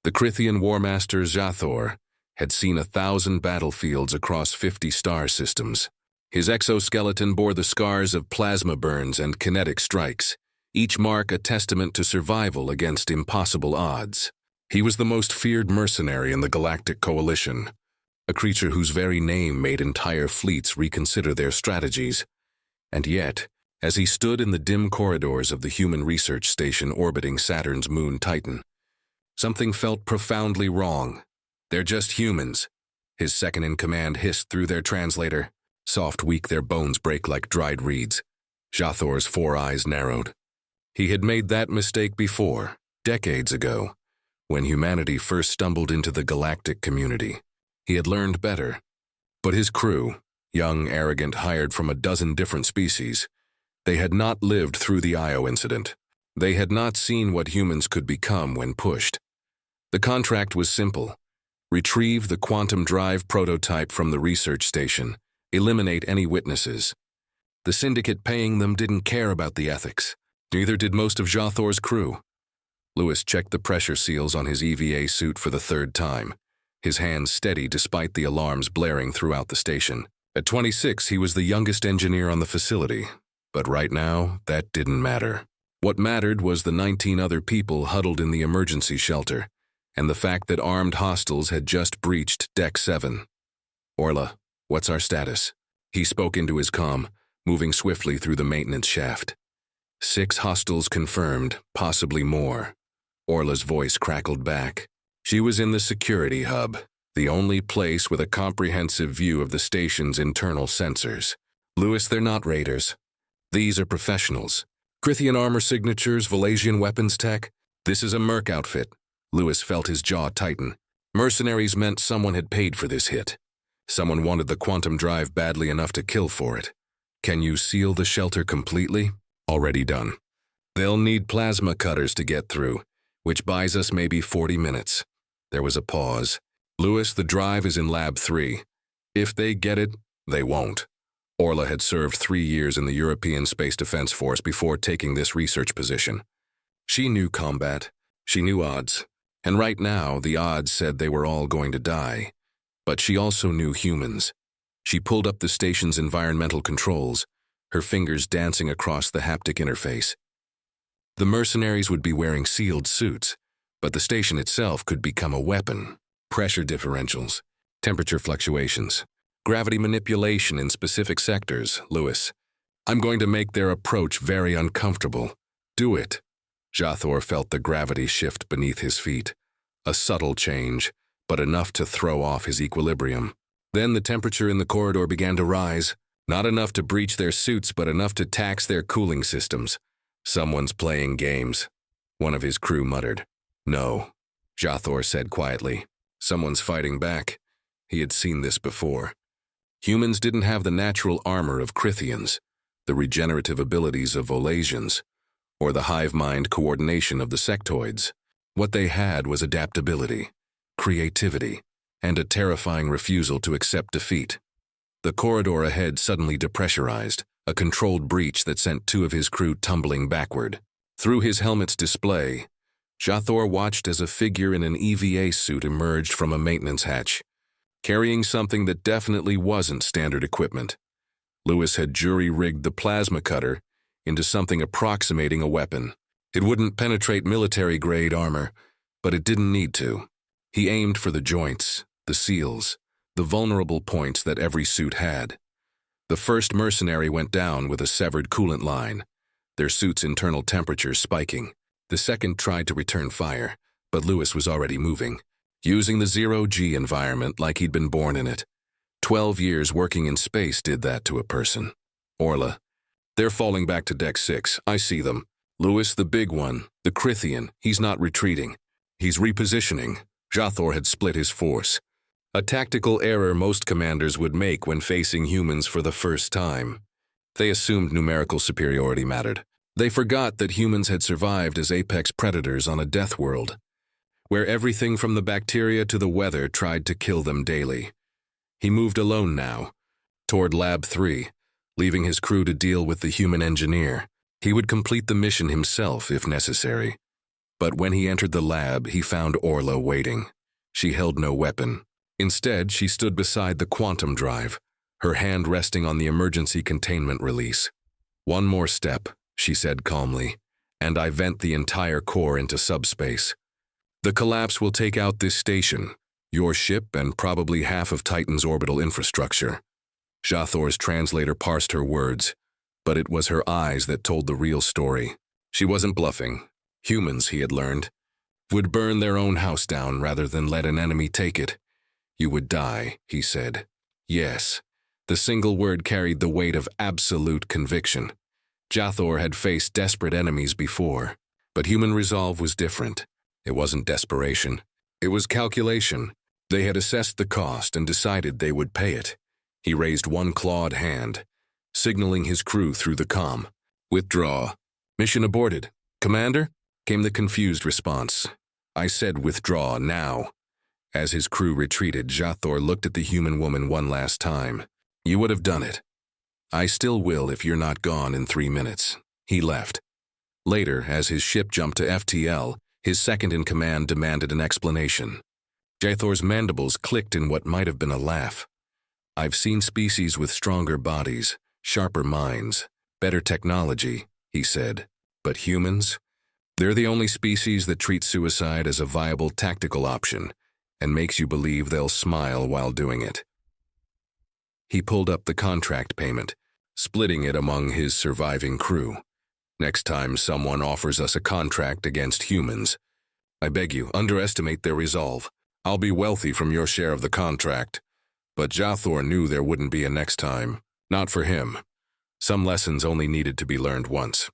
The Crythian War Master Zathor had seen 1,000 battlefields across 50 star systems. His exoskeleton bore the scars of plasma burns and kinetic strikes, each mark a testament to survival against impossible odds. He was the most feared mercenary in the Galactic Coalition, a creature whose very name made entire fleets reconsider their strategies. And yet, as he stood in the dim corridors of the human research station orbiting Saturn's moon Titan, something felt profoundly wrong. "They're just humans," his second-in-command hissed through their translator. Soft, weak, their bones break like dried reeds. Zathor's 4 eyes narrowed. He had made that mistake before, decades ago, when humanity first stumbled into the galactic community. He had learned better. But his crew, young, arrogant, hired from a dozen different species, they had not lived through the Io incident. They had not seen what humans could become when pushed. The contract was simple. Retrieve the quantum drive prototype from the research station. Eliminate any witnesses. The syndicate paying them didn't care about the ethics. Neither did most of Zathor's crew. Lewis checked the pressure seals on his EVA suit for the 3rd time, his hands steady despite the alarms blaring throughout the station. At 26, he was the youngest engineer on the facility, but right now, that didn't matter. What mattered was the 19 other people huddled in the emergency shelter, and the fact that armed hostiles had just breached Deck 7. "Orla, what's our status?" He spoke into his comm, moving swiftly through the maintenance shaft. 6 hostiles confirmed, possibly more. Orla's voice crackled back. She was in the security hub, the only place with a comprehensive view of the station's internal sensors. "Lewis, they're not raiders. These are professionals. Crythian armor signatures, Volasian weapons tech. This is a Merc outfit." Lewis felt his jaw tighten. Mercenaries meant someone had paid for this hit. Someone wanted the quantum drive badly enough to kill for it. "Can you seal the shelter completely?" "Already done. They'll need plasma cutters to get through, which buys us maybe 40 minutes. There was a pause. "Lewis, the drive is in Lab 3. If they get it, they won't." Orla had served 3 years in the European Space Defense Force before taking this research position. She knew combat. She knew odds. And right now, the odds said they were all going to die. But she also knew humans. She pulled up the station's environmental controls, her fingers dancing across the haptic interface. The mercenaries would be wearing sealed suits, but the station itself could become a weapon. Pressure differentials, temperature fluctuations, gravity manipulation in specific sectors. "Lewis, I'm going to make their approach very uncomfortable. Do it." Zathor felt the gravity shift beneath his feet. A subtle change, but enough to throw off his equilibrium. Then the temperature in the corridor began to rise, not enough to breach their suits, but enough to tax their cooling systems. "Someone's playing games," one of his crew muttered. "No," Zathor said quietly. "Someone's fighting back." He had seen this before. Humans didn't have the natural armor of Crythians, the regenerative abilities of Volasians, or the hive mind coordination of the sectoids. What they had was adaptability, creativity, and a terrifying refusal to accept defeat. The corridor ahead suddenly depressurized, a controlled breach that sent 2 of his crew tumbling backward. Through his helmet's display, Zathor watched as a figure in an EVA suit emerged from a maintenance hatch, carrying something that definitely wasn't standard equipment. Lewis had jury-rigged the plasma cutter into something approximating a weapon. It wouldn't penetrate military-grade armor, but it didn't need to. He aimed for the joints, the seals, the vulnerable points that every suit had. The first mercenary went down with a severed coolant line, their suit's internal temperature spiking. The second tried to return fire, but Lewis was already moving, using the 0G environment like he'd been born in it. 12 years working in space did that to a person. "Orla, they're falling back to Deck 6. I see them. Lewis, the big one, the Crythian, he's not retreating. He's repositioning." Zathor had split his force. A tactical error most commanders would make when facing humans for the first time. They assumed numerical superiority mattered. They forgot that humans had survived as apex predators on a death world, where everything from the bacteria to the weather tried to kill them daily. He moved alone now, toward Lab 3, leaving his crew to deal with the human engineer. He would complete the mission himself if necessary. But when he entered the lab, he found Orla waiting. She held no weapon. Instead, she stood beside the quantum drive, her hand resting on the emergency containment release. "One more step," she said calmly, "and I vent the entire core into subspace. The collapse will take out this station, your ship, and probably half of Titan's orbital infrastructure." Jathor's translator parsed her words, but it was her eyes that told the real story. She wasn't bluffing. Humans, he had learned, would burn their own house down rather than let an enemy take it. "You would die," he said. Yes, the single word carried the weight of absolute conviction. Jathor had faced desperate enemies before, but human resolve was different. It wasn't desperation. It was calculation. They had assessed the cost and decided they would pay it. He raised one clawed hand, signaling his crew through the comm. "Withdraw. Mission aborted. Commander?" came the confused response. "I said withdraw now." As his crew retreated, Jathor looked at the human woman one last time. "You would have done it. I still will if you're not gone in 3 minutes." He left. Later, as his ship jumped to FTL, his second-in-command demanded an explanation. Jathor's mandibles clicked in what might have been a laugh. "I've seen species with stronger bodies, sharper minds, better technology," he said. "But humans? They're the only species that treat suicide as a viable tactical option and makes you believe they'll smile while doing it." He pulled up the contract payment, splitting it among his surviving crew. "Next time someone offers us a contract against humans, I beg you, underestimate their resolve. I'll be wealthy from your share of the contract." But Jathor knew there wouldn't be a next time. Not for him. Some lessons only needed to be learned once.